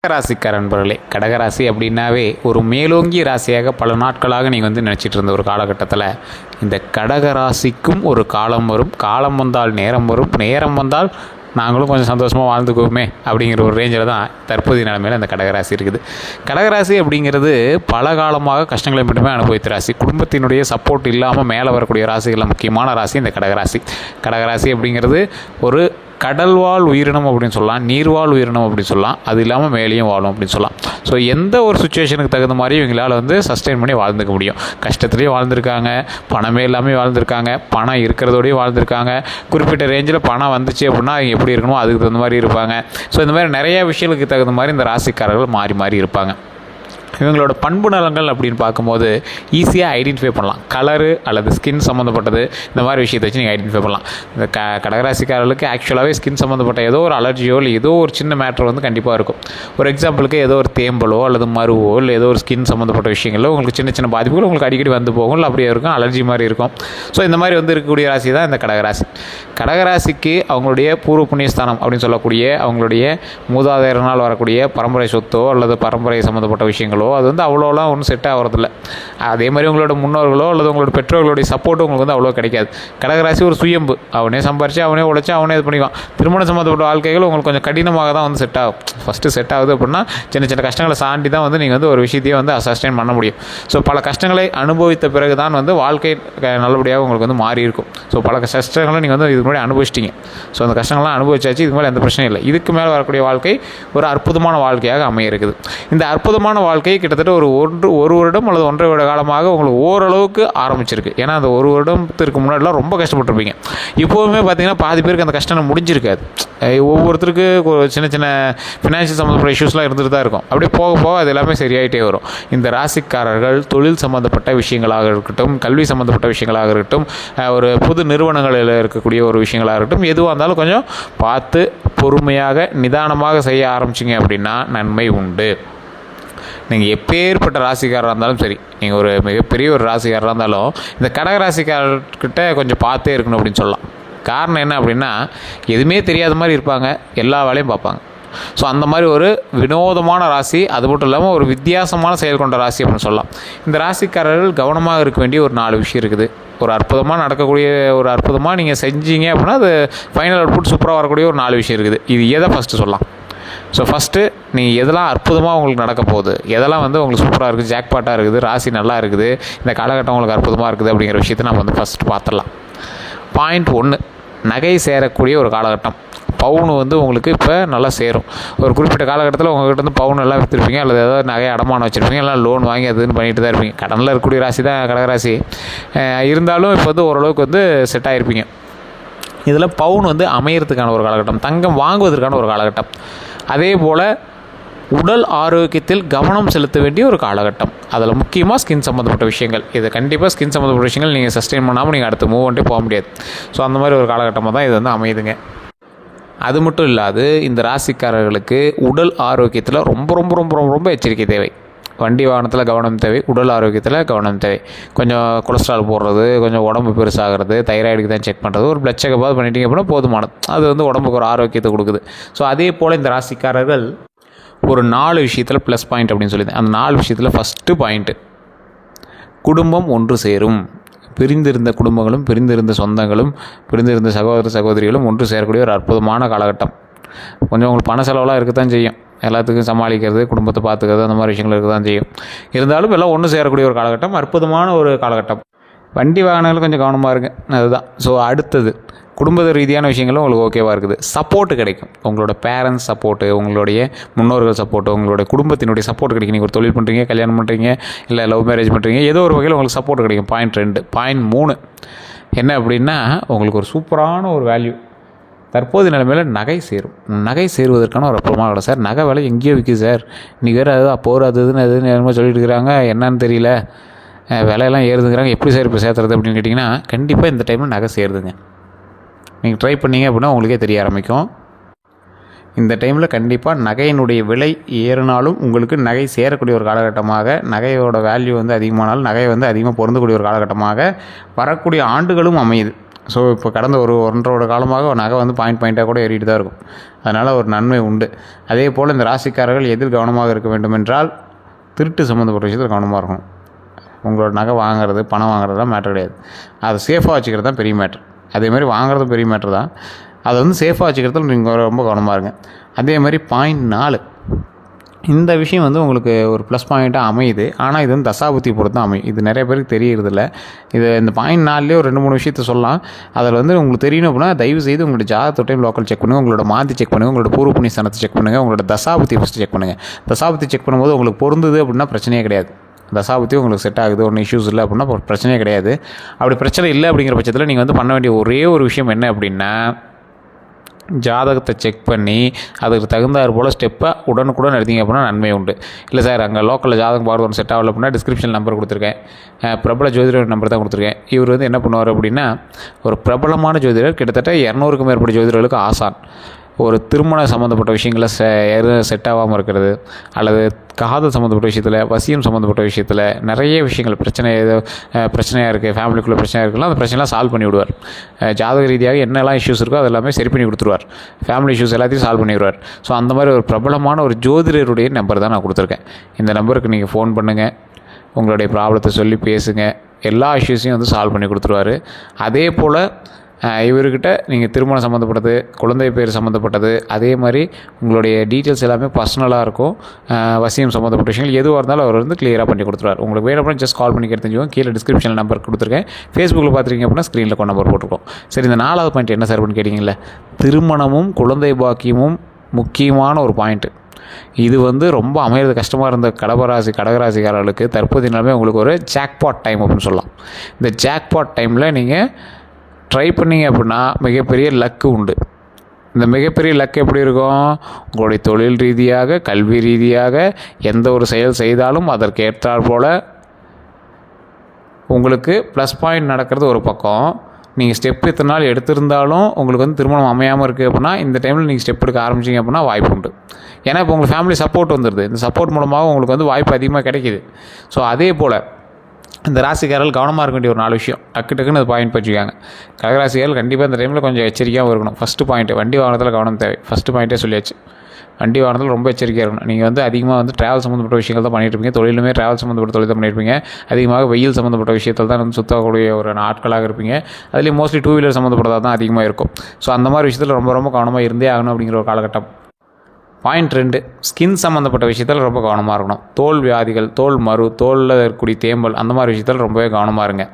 கடகராசிக்கார நண்பர்களே, கடகராசி அப்படின்னாவே ஒரு மேலோங்கிய ராசியாக பல நாட்களாக நீங்கள் நினச்சிட்டு இருந்த ஒரு காலகட்டத்தில் இந்த கடகராசிக்கும் ஒரு காலம் வரும். காலம் வந்தால் நேரம் வரும், நேரம் வந்தால் நாங்களும் கொஞ்சம் சந்தோஷமாக வாழ்ந்துக்குவோமே அப்படிங்கிற ஒரு ரேஞ்சில் தான் தற்போதைய நிலைமையில் இந்த கடகராசி இருக்குது. கடகராசி அப்படிங்கிறது பல காலமாக கஷ்டங்களை மட்டுமே அனுபவித்த ராசி. குடும்பத்தினுடைய சப்போர்ட் இல்லாமல் மேலே வரக்கூடிய ராசிகளில் முக்கியமான ராசி இந்த கடகராசி. கடகராசி அப்படிங்கிறது ஒரு கடல்வாழ் உயிரினம் அப்படின்னு சொல்லலாம், நீர்வாழ் உயிரினம் அப்படின்னு சொல்லலாம், அது இல்லாமல் மேலேயும் வாழும் அப்படின்னு சொல்லலாம். ஸோ எந்த ஒரு சுச்சுவேஷனுக்கு தகுந்த மாதிரி இவங்களால் சஸ்டெயின் பண்ணி வாழ்ந்துக்க முடியும். கஷ்டத்துலேயும் வாழ்ந்துருக்காங்க, பணமே எல்லாமே வாழ்ந்துருக்காங்க, பணம் இருக்கிறதோடையும் வாழ்ந்துருக்காங்க. குறிப்பிட்ட ரேஞ்சில் பணம் வந்துச்சு அப்படின்னா அவங்க எப்படி இருக்கணும் அதுக்கு தகுந்த மாதிரி இருப்பாங்க. ஸோ இந்த மாதிரி நிறையா விஷயங்களுக்கு தகுந்த மாதிரி இந்த ராசிக்காரர்கள் மாறி மாறி இருப்பாங்க. இவங்களோட பண்பு நலங்கள் அப்படின்னு பார்க்கும்போது ஈஸியாக ஐடென்டிஃபை பண்ணலாம். கலரு அல்லது ஸ்கின் சம்மந்தப்பட்டது இந்த மாதிரி விஷயத்தை வச்சு நீங்கள் ஐடென்டிஃபை பண்ணலாம். இந்த கடகராசிக்காரர்களுக்கு ஆக்சுவலாகவே ஸ்கின் சம்மந்தப்பட்ட ஏதோ ஒரு அலர்ஜியோ இல்லை ஏதோ ஒரு சின்ன மேட்ரு கண்டிப்பாக இருக்கும். ஒரு எக்ஸாம்பிளுக்கு ஏதோ ஒரு தேம்பலோ அல்லது மருவோ இல்லை ஏதோ ஒரு ஸ்கின் சம்மந்தப்பட்ட விஷயங்களோ உங்களுக்கு சின்ன சின்ன பாதிப்புகள் உங்களுக்கு அடிக்கடி வந்து போகும், இல்லை அப்படியே இருக்கும், அலர்ஜி மாதிரி இருக்கும். ஸோ இந்த மாதிரி இருக்கக்கூடிய ராசி தான் இந்த கடகராசி. கடகராசிக்கு அவங்களுடைய பூர்வ புண்ணியஸ்தானம் அப்படின்னு சொல்லக்கூடிய அவங்களுடைய மூதாதையர்னால் வரக்கூடிய பரம்பரை சொத்தோ அல்லது பரம்பரை சம்மந்தப்பட்ட விஷயங்களோ அது அவ்வளோலாம் ஒன்றும் செட் ஆகிறதில்ல. அதே மாதிரி உங்களோட முன்னோர்களோ அல்லது உங்களோட பெற்றோர்களுடைய சப்போர்ட்டும் உங்களுக்கு அவ்வளோ கிடைக்காது. கடகராசி ஒரு சுயம்பு, அவனே சம்பாரித்து அவனே உழைச்சி அவனே இது பண்ணிக்குவான். திருமணம் சம்மந்தப்பட்ட வாழ்க்கைகள் உங்களுக்கு கொஞ்சம் கடினமாக தான் செட் ஆகும். ஃபஸ்ட்டு செட் ஆகுது அப்படின்னா சின்ன சின்ன கஷ்டங்களை சாண்டி தான் நீங்கள் ஒரு விஷயத்தையும் சஸ்டெயின் பண்ண முடியும். ஸோ பல கஷ்டங்களை அனுபவித்த பிறகு தான் வாழ்க்கை நல்லபடியாக உங்களுக்கு மாறி இருக்கும். ஸோ பல கஷ்டங்களை நீங்கள் இதுக்கு முன்னாடி அனுபவிச்சிட்டிங்க. ஸோ அந்த கஷ்டங்கள்லாம் அனுபவிச்சாச்சு, இதுக்கு மேலே எந்த பிரச்சனையும் இல்லை. இதுக்கு மேலே வரக்கூடிய வாழ்க்கை ஒரு அற்புதமான வாழ்க்கையாக அமைய இருக்குது. இந்த அற்புதமான வாழ்க்கை கிட்டத்தட்ட ஒரு வருடம் அல்லது 1.5 வருட காலமாக உங்களுக்கு ஓரளவுக்கு ஆரம்பிச்சிருக்கு. ஏன்னா அந்த ஒரு வருடத்திற்கு முன்னாடிலாம் ரொம்ப கஷ்டப்பட்டுருப்பீங்க. இப்போவுமே பார்த்தீங்கன்னா பாதி பேருக்கு அந்த கஷ்டம் முடிஞ்சிருக்காது. ஒவ்வொருத்தருக்கு சின்ன சின்ன ஃபினான்ஷியல் சம்மந்தப்பட்ட இஷ்யூஸ்லாம் இருந்துட்டு தான் இருக்கும். அப்படியே போக போக அது எல்லாமே சரியாயிட்டே வரும். இந்த ராசிக்காரர்கள் தொழில் சம்மந்தப்பட்ட விஷயங்களாக இருக்கட்டும், கல்வி சம்மந்தப்பட்ட விஷயங்களாக இருக்கட்டும், ஒரு புது நிறுவனங்களில் இருக்கக்கூடிய ஒரு விஷயங்களாக இருக்கட்டும், எதுவாக இருந்தாலும் கொஞ்சம் பார்த்து பொறுமையாக நிதானமாக செய்ய ஆரம்பிச்சிங்க அப்படின்னா நன்மை உண்டு. நீங்கள் எப்பேற்பட்ட ராசிக்காரராக இருந்தாலும் சரி, நீங்கள் ஒரு மிகப்பெரிய ஒரு ராசிக்காரராக இருந்தாலும் இந்த கடகராசிக்காரர்கிட்ட கொஞ்சம் பார்த்தே இருக்கணும் அப்படின்னு சொல்லலாம். காரணம் என்ன அப்படின்னா, எதுவுமே தெரியாத மாதிரி இருப்பாங்க, எல்லா வேலையும் பார்ப்பாங்க. ஸோ அந்த மாதிரி ஒரு வினோதமான ராசி, அது மட்டும் இல்லாமல் ஒரு வித்தியாசமான செயல் கொண்ட ராசி அப்படின்னு சொல்லலாம். இந்த ராசிக்காரர்கள் கவனமாக இருக்க வேண்டிய ஒரு 4 விஷயம் இருக்குது. ஒரு அற்புதமாக நடக்கக்கூடிய ஒரு அற்புதமாக நீங்கள் செஞ்சீங்க அப்படின்னா அது ஃபைனல் அவுட்புட் சூப்பராக வரக்கூடிய ஒரு 4 விஷயம் இருக்குது. இது எதை ஃபஸ்ட்டு சொல்லலாம்? ஸோ ஃபஸ்ட்டு நீங்கள் எதெல்லாம் அற்புதமாக உங்களுக்கு நடக்க போகுது, எதெல்லாம் உங்களுக்கு சூப்பராக இருக்குது, ஜாக்பாட்டாக இருக்குது, ராசி நல்லா இருக்குது, இந்த காலகட்டம் உங்களுக்கு அற்புதமாக இருக்குது அப்படிங்கிற விஷயத்தை நம்ம ஃபஸ்ட்டு பார்த்துடலாம். பாயிண்ட் 1, நகை சேரக்கூடிய ஒரு காலகட்டம். பவுன் உங்களுக்கு இப்போ நல்லா சேரும். ஒரு குறிப்பிட்ட காலகட்டத்தில் உங்கள்கிட்ட பவுன் எல்லாம் விற்றுருப்பீங்க, அல்லது ஏதாவது நகையை அடமானம் வச்சுருப்பீங்க, எல்லாம் லோன் வாங்கி அதுன்னு பண்ணிட்டு தான் இருப்பீங்க. கடனில் இருக்கக்கூடிய ராசி தான் கடகராசி. இருந்தாலும் இப்போ ஓரளவுக்கு செட் ஆகிருப்பீங்க. இதில் பவுன் அமையறதுக்கான ஒரு காலகட்டம், தங்கம் வாங்குவதற்கான ஒரு காலகட்டம். அதே போல் உடல் ஆரோக்கியத்தில் கவனம் செலுத்த வேண்டிய ஒரு காலகட்டம். அதில் முக்கியமாக ஸ்கின் சம்மந்தப்பட்ட விஷயங்கள். இது கண்டிப்பாக ஸ்கின் சம்மந்தப்பட்ட விஷயங்கள் நீங்கள் சஸ்டெயின் பண்ணாமல் நீங்கள் அடுத்து மூவ் பண்ணிட்டு போக முடியாது. ஸோ அந்த மாதிரி ஒரு காலகட்டமாக தான் இது அமையுதுங்க. அது மட்டும் இல்லாது இந்த ராசிக்காரர்களுக்கு உடல் ஆரோக்கியத்தில் ரொம்ப ரொம்ப ரொம்ப ரொம்ப ரொம்ப எச்சரிக்கை தேவை. வண்டி வாகனத்தில் கவனம் தேவை, உடல் ஆரோக்கியத்தில் கவனம் தேவை. கொஞ்சம் கொலஸ்ட்ரால் போடுறது, கொஞ்சம் உடம்பு பெருசாகிறது, தைராய்டுக்கு தான் செக் பண்ணுறது, ஒரு பிளட் செக்கப்பாவது பண்ணிட்டீங்க அப்படின்னா போதுமானது. அது உடம்புக்கு ஒரு ஆரோக்கியத்தை கொடுக்குது. ஸோ அதே போல் இந்த ராசிக்காரர்கள் ஒரு 4 விஷயத்தில் ப்ளஸ் பாயிண்ட் அப்படின்னு சொல்லியிருந்தேன். அந்த 4 விஷயத்தில் ஃபஸ்ட்டு பாயிண்ட்டு, குடும்பம் ஒன்று சேரும். பிரிந்திருந்த குடும்பங்களும், பிரிந்திருந்த சொந்தங்களும், பிரிந்திருந்த சகோதர சகோதரிகளும் ஒன்று சேரக்கூடிய ஒரு அற்புதமான காலகட்டம். கொஞ்சம் உங்களுக்கு பண செலவெல்லாம் இருக்கத்தான் செய்யும், எல்லாத்துக்கும் சமாளிக்கிறது, குடும்பத்தை பார்த்துக்கிறது, அந்த மாதிரி விஷயங்கள் இருக்க தான் செய்யும். இருந்தாலும் எல்லாம் ஒன்று சேரக்கூடிய ஒரு காலகட்டம், அற்புதமான ஒரு காலகட்டம். வண்டி வாகனங்கள் கொஞ்சம் கவனமாக இருங்க, அதுதான். ஸோ அடுத்தது குடும்ப ரீதியான விஷயங்களும் உங்களுக்கு ஓகேவாக இருக்குது. சப்போர்ட்டு கிடைக்கும், உங்களோட பேரண்ட்ஸ் சப்போர்ட்டு, உங்களுடைய முன்னோர்கள் சப்போர்ட்டு, உங்களுடைய குடும்பத்தினுடைய சப்போர்ட் கிடைக்கும். நீங்கள் ஒரு தொழில் பண்ணுறீங்க, கல்யாணம் பண்ணுறீங்க, இல்லை லவ் மேரேஜ் பண்ணுறீங்க, ஏதோ ஒரு வகையில் உங்களுக்கு சப்போர்ட் கிடைக்கும். பாயிண்ட் 2. பாயிண்ட் 3 என்ன அப்படின்னா, உங்களுக்கு ஒரு சூப்பரான ஒரு வேல்யூ தற்போது நிலைமையில் நகை சேரும். நகை சேருவதற்கான ஒரு அப்புறமா இல்லை சார், நகை விலை எங்கேயோ விற்கிது சார், இன்றைக்கி வேறு அப்போ அதுன்னு என்னமோ சொல்லிட்டு இருக்கிறாங்க, என்னன்னு தெரியல, விலையெல்லாம் ஏறுதுங்கிறாங்க, எப்படி சார் இப்போ சேர்த்துறது அப்படின்னு கேட்டிங்கன்னா, கண்டிப்பாக இந்த டைமில் நகை சேருதுங்க. நீங்கள் ட்ரை பண்ணிங்க அப்படின்னா உங்களுக்கே தெரிய ஆரம்பிக்கும். இந்த டைமில் கண்டிப்பாக நகையினுடைய விலை ஏறினாலும் உங்களுக்கு நகை சேரக்கூடிய ஒரு காலகட்டமாக, நகையோட வேல்யூ அதிகமானாலும் நகை அதிகமாக பொருந்தக்கூடிய ஒரு காலகட்டமாக வரக்கூடிய ஆண்டுகளும் அமையுது. ஸோ இப்போ கடந்த ஒரு 1.5 காலமாக நகை வந்து பாயிண்ட்டாக கூட ஏறிட்டு தான் இருக்கும். அதனால் ஒரு நன்மை உண்டு. அதே போல் இந்த ராசிக்காரர்கள் எதில் கவனமாக இருக்க வேண்டும் என்றால், திருட்டு சம்மந்தப்பட்ட விஷயத்தில் கவனமாக இருக்கணும். உங்களோட நகை வாங்குறது, பணம் வாங்குறதுலாம் மேட்ரு கிடையாது. அதை சேஃபாக வச்சுக்கிறது தான் பெரிய மேட்ரு. அதேமாதிரி வாங்குறதும் பெரிய மேட்ரு தான். அதை வந்து சேஃபாக வச்சுக்கிறதுல நீங்கள் ரொம்ப கவனமாக இருங்க. அதேமாதிரி பாயிண்ட் 4, இந்த விஷயம் வந்து உங்களுக்கு ஒரு ப்ளஸ் பாயிண்ட்டாக அமையுது. ஆனால் இது வந்து தசாபுத்தி பொறுத்து தான் அமையும். இது நிறைய பேருக்கு தெரியறதில்ல. இது இந்த பாயிண்ட் 4லேயே ஒரு 2-3 விஷயத்த சொல்லலாம். அதில் வந்து உங்களுக்கு தெரியணும் அப்படின்னா, தயவு செய்து உங்களோட ஜாதகத்தோட டைம் லோக்கல் செக் பண்ணுங்கள், உங்களோட மாந்தி செக் பண்ணுங்கள், உங்களோட பூர்வ புண்ணிய ஸ்தானத்தை செக் பண்ணுங்கள், உங்களோட தசாபுத்தி ஃபஸ்ட்டு செக் பண்ணுங்கள். தசாபுத்தி செக் பண்ணும்போது உங்களுக்கு பொருந்துது அப்படின்னா பிரச்சனையே கிடையாது. தசாபுத்தி உங்களுக்கு செட் ஆகுது, ஒன்றும் இஷ்யூஸ் இல்லை அப்படின்னா பிரச்சனையே கிடையாது. அப்படி பிரச்சனை இல்லை அப்படிங்கிற பட்சத்தில் நீங்கள் வந்து பண்ண வேண்டிய ஒரே ஒரு விஷயம் என்ன அப்படின்னா, ஜாதகத்தை செக் பண்ணி அதுக்கு தகுந்தாற் போல் ஸ்டெப்பை உடனுக்குடன் எடுத்தீங்க அப்படின்னா நன்மை உண்டு. இல்லை சார், அங்கே லோக்கலில் ஜாதகம் பார்த்து ஒன்று செட் ஆகலை அப்படின்னா டிஸ்கிரிப்ஷன் நம்பர் கொடுத்துருக்கேன், பிரபல ஜோதிடர் நம்பர் தான் கொடுத்துருக்கேன். இவர் வந்து என்ன பண்ணுவார் அப்படின்னா, ஒரு பிரபலமான ஜோதிடர், கிட்டத்தட்ட 200க்கும் மேற்பட்ட ஜோதிடர்களுக்கு ஆசான். ஒரு திருமண சம்மந்தப்பட்ட விஷயங்களில் செட் ஆகாமல் இருக்கிறது, அல்லது காதல் சம்மந்தப்பட்ட விஷயத்தில், வசியம் சம்மந்தப்பட்ட விஷயத்தில் நிறைய விஷயங்கள் பிரச்சனையாக இருக்குது, ஃபேமிலிக்குள்ளே பிரச்சனையாக இருக்குல்ல, அந்த பிரச்சனைலாம் சால்வ் பண்ணி விடுவார். ஜாதக ரீதியாக என்னெல்லாம் இஷ்யூஸ் இருக்கோ அது எல்லாமே சரி பண்ணி கொடுத்துருவார். ஃபேமிலி இஷ்யூஸ் எல்லாத்தையும் சால்வ் பண்ணி விடுவார். ஸோ அந்த மாதிரி ஒரு பிரபலமான ஒரு ஜோதிடருடைய நம்பர் தான் நான் கொடுத்துருக்கேன். இந்த நம்பருக்கு நீங்கள் ஃபோன் பண்ணுங்கள், உங்களுடைய ப்ராப்ளத்தை சொல்லி பேசுங்க, எல்லா இஷ்யூஸையும் வந்து சால்வ் பண்ணி கொடுத்துருவார். அதே போல் இவர்கிட்ட நீங்கள் திருமணம் சம்மந்தப்பட்டது, குழந்தை பேர் சம்மந்தப்பட்டது, அதே மாதிரி உங்களுடைய டீட்டெயில்ஸ் எல்லாமே பர்சனலாக இருக்கும். வசியம் சம்மந்தப்பட்ட விஷயங்கள் எதுவாக இருந்தாலும் அவர் வந்து கிளியராக பண்ணி கொடுத்துருவார். உங்களுக்கு வேணும் அப்படின்னா ஜஸ்ட் கால் பண்ணி தெரிஞ்சுக்கோங்க. கீழே டிஸ்கிரிப்ஷனில் நம்பர் கொடுத்துருக்கேன். ஃபேஸ்புக்கில் பார்த்துருக்கீங்க அப்படின்னா ஸ்க்ரீனில் நம்பர் போட்டிருக்கோம். சரி, இந்த 4வது பாயிண்ட் என்ன சார் அப்படின்னு கேட்டிங்களே, திருமணமும் குழந்தை பாக்கியமும் முக்கியமான ஒரு பாயிண்ட்டு. இது வந்து ரொம்ப அமையிறது கஷ்டமாக இருந்த கடகராசிக்காரர்களுக்கு தற்போதைய நிலைமை உங்களுக்கு ஒரு ஜாக்பாட் டைம் அப்படின்னு சொல்லலாம். இந்த ஜாக்பாட் டைமில் நீங்கள் ட்ரை பண்ணிங்க அப்படின்னா மிகப்பெரிய லக்கு உண்டு. இந்த மிகப்பெரிய லக் எப்படி இருக்கும், உங்களுடைய தொழில் ரீதியாக, கல்வி ரீதியாக எந்த ஒரு செயல் செய்தாலும் அதற்கேற்றாற் போல் உங்களுக்கு ப்ளஸ் பாயிண்ட் நடக்கிறது ஒரு பக்கம். நீங்கள் ஸ்டெப் இத்தனை நாள் எடுத்திருந்தாலும் உங்களுக்கு வந்து திருமணம் அமையாமல் இருக்குது அப்படின்னா, இந்த டைமில் நீங்கள் ஸ்டெப் எடுக்க ஆரம்பிச்சிங்க அப்படின்னா வாய்ப்பு உண்டு. ஏன்னா இப்போ உங்களுக்கு ஃபேமிலி சப்போர்ட் வந்துடுது. இந்த சப்போர்ட் மூலமாக உங்களுக்கு வந்து வாய்ப்பு அதிகமாக கிடைக்கிது. ஸோ அதே போல் இந்த ராசிக்காரர்கள் கவனமாக இருக்க வேண்டிய ஒரு 4 விஷயம் டக்குன்னு அது பாயிண்ட் வச்சுக்காங்க. கடகராசிக்காரர்கள் கண்டிப்பாக இந்த டைமில் கொஞ்சம் எச்சரிக்கையாக இருக்கணும். ஃபஸ்ட்டு பாயிண்ட்டு, வண்டி வாகனத்தில் கவனம் தேவை. ஃபஸ்ட்டு பாயிண்ட்டே சொல்லியாச்சு. வண்டி வாகனத்தில் ரொம்ப எச்சரிக்கையாக இருக்கணும். நீங்கள் வந்து அதிகமாக வந்து ட்ராவல் சம்மந்தப்பட்ட விஷயங்கள் தான் பண்ணிட்டு இருப்பீங்க. தொழிலுமே ட்ராவல் சம்மந்தப்பட்ட தொழில் தான் பண்ணியிருப்பீங்க. அதிகமாக வெயில் சம்மந்தப்பட்ட விஷயத்தில் தான் வந்து சுற்றக்கூடிய ஒரு ஆட்களாக இருப்பீங்க. அதுலேயும் மோஸ்ட்லி 2 வீலர் சம்மந்தப்பட்டதாக தான் அதிகமாக இருக்கும். ஸோ அந்த மாதிரி விஷயத்தில் ரொம்ப கவனமாக இருந்தே ஆகணும் அப்படிங்கிற ஒரு காலகட்டம். பாயிண்ட் 2, ஸ்கின் சம்மந்தப்பட்ட விஷயத்தில் ரொம்ப கவனமாக இருக்கணும். தோல் வியாதிகள், தோல் மரு, தோலில் இருக்கக்கூடிய தேம்பல், அந்த மாதிரி விஷயத்தில் ரொம்பவே கவனமாக இருங்க.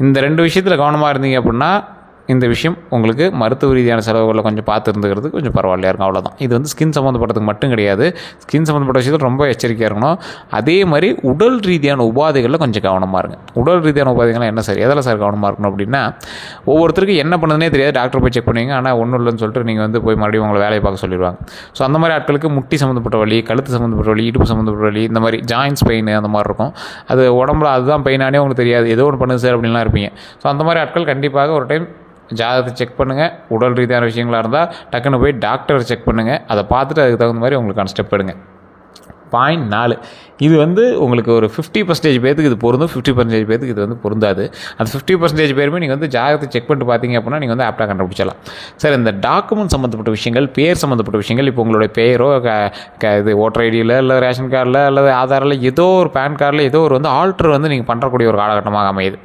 இந்த 2 விஷயத்தில் கவனமாக இருந்தீங்க அப்படின்னா இந்த விஷயம் உங்களுக்கு மருத்துவ ரீதியான செலவுகளை கொஞ்சம் பார்த்து இருந்துக்கிறது கொஞ்சம் பரவாயில்லையா இருக்கும். அவ்வளோதான். இது வந்து ஸ்கின் சம்மந்தப்பட்டதுக்கு மட்டும் கிடையாது. ஸ்கின் சம்மந்தப்பட்ட விஷயத்தில் ரொம்ப எச்சரிக்கையாக இருக்கணும். அதே மாதிரி உடல் ரீதியான உபாதைகளில் கொஞ்சம் கவனமாக இருங்க. உடல் ரீதியான உபாதைகள்லாம் என்ன சார், எதில் சார் கவனமாக இருக்கணும் அப்படின்னா, ஒவ்வொருத்தருக்கும் என்ன பண்ணுதுனே தெரியாது. டாக்டர் போய் செக் பண்ணுவீங்க, ஆனால் ஒன்றும் இல்லைன்னு சொல்லிட்டு நீங்கள் வந்து போய் மறுபடியும் உங்களை வேலையை பார்க்க சொல்லிடுவாங்க. ஸோ அந்த மாதிரி ஆட்களுக்கு முட்டி சம்மந்தப்பட்ட வலி, கழுத்து சம்மந்தப்பட்ட வலி, இடுப்பு சம்மந்தப்பட்ட வலி, இந்த மாதிரி ஜாயின்ஸ் பெயின் அந்த மாதிரி இருக்கும். அது உடம்புல அதுதான் பெயினானே உங்களுக்கு தெரியாது, ஏதோ ஒன்று பண்ணுது சார் அப்படின்லாம் இருப்பீங்க. ஸோ அந்த மாதிரி ஆட்கள் கண்டிப்பாக ஒரு டைம் ஜாதகத்தை செக் பண்ணுங்கள். உடல் ரீதியான விஷயங்களாக இருந்தால் டக்குன்னு போய் டாக்டரை செக் பண்ணுங்கள். அதை பார்த்துட்டு அதுக்கு தகுந்த மாதிரி உங்களுக்கான ஸ்டெப் எடுங்க. பாயிண்ட் 4, இது வந்து உங்களுக்கு ஒரு 50% பேருக்கு இது பொருந்தும், 50% பேருக்கு இது வந்து பொருந்தாது. அந்த 50% பேருமே நீங்கள் வந்து ஜாதகத்தை செக் பண்ணிட்டு பார்த்தீங்க அப்படின்னா நீங்கள் வந்து ஆப்டாக கண்டுபிடிச்சலாம். சார், இந்த டாக்குமெண்ட் சம்மந்தப்பட்ட விஷயங்கள், பேர் சம்மந்தப்பட்ட விஷயங்கள், இப்போ உங்களுடைய பேரோ இது ஓட்டர் ஐடியில் இல்லை ரேஷன் கார்டில் அல்லது ஆதாரில் ஏதோ ஒரு பேன் கார்டில் ஏதோ ஒரு வந்து ஆல்ட்ரு வந்து நீங்கள் பண்ணுறக்கூடிய ஒரு காலகட்டமாக அமையுது.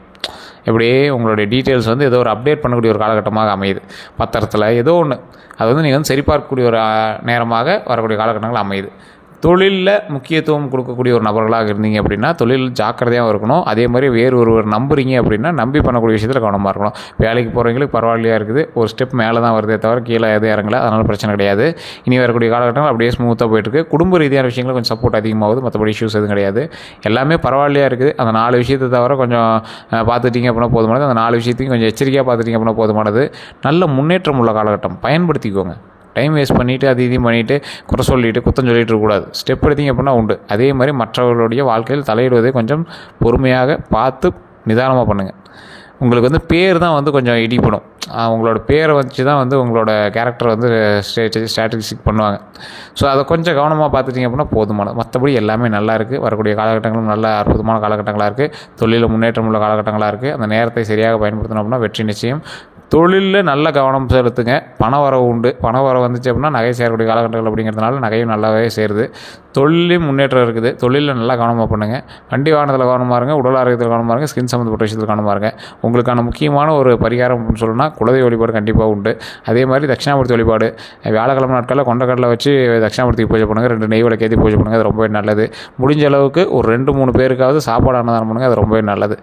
இப்படியே உங்களுடைய டீட்டெயில்ஸ் வந்து ஏதோ ஒரு அப்டேட் பண்ணக்கூடிய ஒரு காலகட்டமாக அமையுது. பத்திரத்தில் ஏதோ ஒன்று அது வந்து நீங்கள் வந்து சரிபார்க்கக்கூடிய ஒரு நேரமாக வரக்கூடிய காலகட்டங்கள் அமையுது. தொழிலில் முக்கியத்துவம் கொடுக்கக்கூடிய ஒரு நபர்களாக இருந்தீங்க அப்படின்னா தொழில் ஜாக்கிரதையாக இருக்கணும். அதே மாதிரி வேறு ஒருவர் நம்புறீங்க அப்படின்னா நம்பி பண்ணக்கூடிய விஷயத்தில் கவனமாக இருக்கணும். வேலைக்கு போகிறவங்களுக்கு பரவாயில்லையா இருக்குது, ஒரு ஸ்டெப் மேலே தான் வருதே தவிர கீழே எதுவும் இறங்கலை, அதனால் பிரச்சனை கிடையாது. இனி வரக்கூடிய காலகட்டங்கள் அப்படியே ஸ்மூத்தாக போயிட்டுருக்கு. குடும்ப ரீதியான விஷயங்கள் கொஞ்சம் சப்போர்ட் அதிகமாகுது, மற்றபடி இஷ்யூஸ் எதுவும் கிடையாது. எல்லாமே பரவாயில்லையா இருக்குது. அந்த 4 விஷயத்தை தவிர கொஞ்சம் பார்த்துட்டிங்க அப்படின்னா போதுமானது. அந்த 4 விஷயத்தையும் கொஞ்சம் எச்சரிக்கையாக பார்த்துட்டிங்க அப்படின்னா போதுமானது. நல்ல முன்னேற்றம் உள்ள காலகட்டம், பயன்படுத்திக்கோங்க. டைம் வேஸ்ட் பண்ணிவிட்டு அது இதையும் பண்ணிவிட்டு குறை சொல்லிவிட்டு குத்தம் சொல்லிகிட்டு இருக்கக்கூடாது. ஸ்டெப் எடுத்திங்க அப்படின்னா உண்டு. அதே மாதிரி மற்றவர்களுடைய வாழ்க்கையில் தலையிடுவதை கொஞ்சம் பொறுமையாக பார்த்து நிதானமாக பண்ணுங்கள். உங்களுக்கு வந்து பேர் தான் வந்து கொஞ்சம் இடிப்படும். உங்களோட பேரை வச்சு தான் வந்து உங்களோட கேரக்டர் வந்து ஸ்ட்ராட்டஜிக் பண்ணுவாங்க. ஸோ அதை கொஞ்சம் கவனமாக பார்த்துட்டிங்க அப்படின்னா போதுமானது. மற்றபடி எல்லாமே நல்லா இருக்குது. வரக்கூடிய காலகட்டங்களும் நல்ல அற்புதமான காலகட்டங்களாக இருக்குது. தொழிலில் முன்னேற்றம் உள்ள காலகட்டங்களாக இருக்குது. அந்த நேரத்தை சரியாக பயன்படுத்தணும் அப்படின்னா வெற்றி நிச்சயம். தொழிலில் நல்ல கவனம் செலுத்துங்க. பண வரவு உண்டு. பண வரவு வந்துச்சு அப்படின்னா நகை சேரக்கூடிய காலகட்டங்கள் அப்படிங்கிறதுனால நகையும் நல்லாவே சேருது. தொழிலையும் முன்னேற்றம் இருக்குது. தொழிலில் நல்லா கவனமாக பண்ணுங்கள். வண்டி வாகனத்தில் கவனமாக இருங்க. உடல் ஆரோக்கியத்தில் கவனமாக இருங்க. ஸ்கின் சம்மந்தப்பட்ட விஷயத்தில் கவனமாக இருங்க. உங்களுக்கான முக்கியமான ஒரு பரிகாரம் அப்படின்னு சொல்லணும்னா குலதெய்வ வழிபாடு கண்டிப்பாக உண்டு. அதே மாதிரி தட்சிணாமூர்த்தி வழிபாடு வியாழக்கிழமை நாட்களில் கொண்டக்கடலை வச்சு தட்சிணாமூர்த்திக்கு பூஜை பண்ணுங்கள். 2 நெய் விளக்கு ஏற்றி பூஜை பண்ணுங்கள். அது ரொம்பவே நல்லது. முடிஞ்ச அளவுக்கு ஒரு 2-3 பேருக்காவது சாப்பாடு அன்னதானம் பண்ணுங்கள். அது ரொம்பவே நல்லது.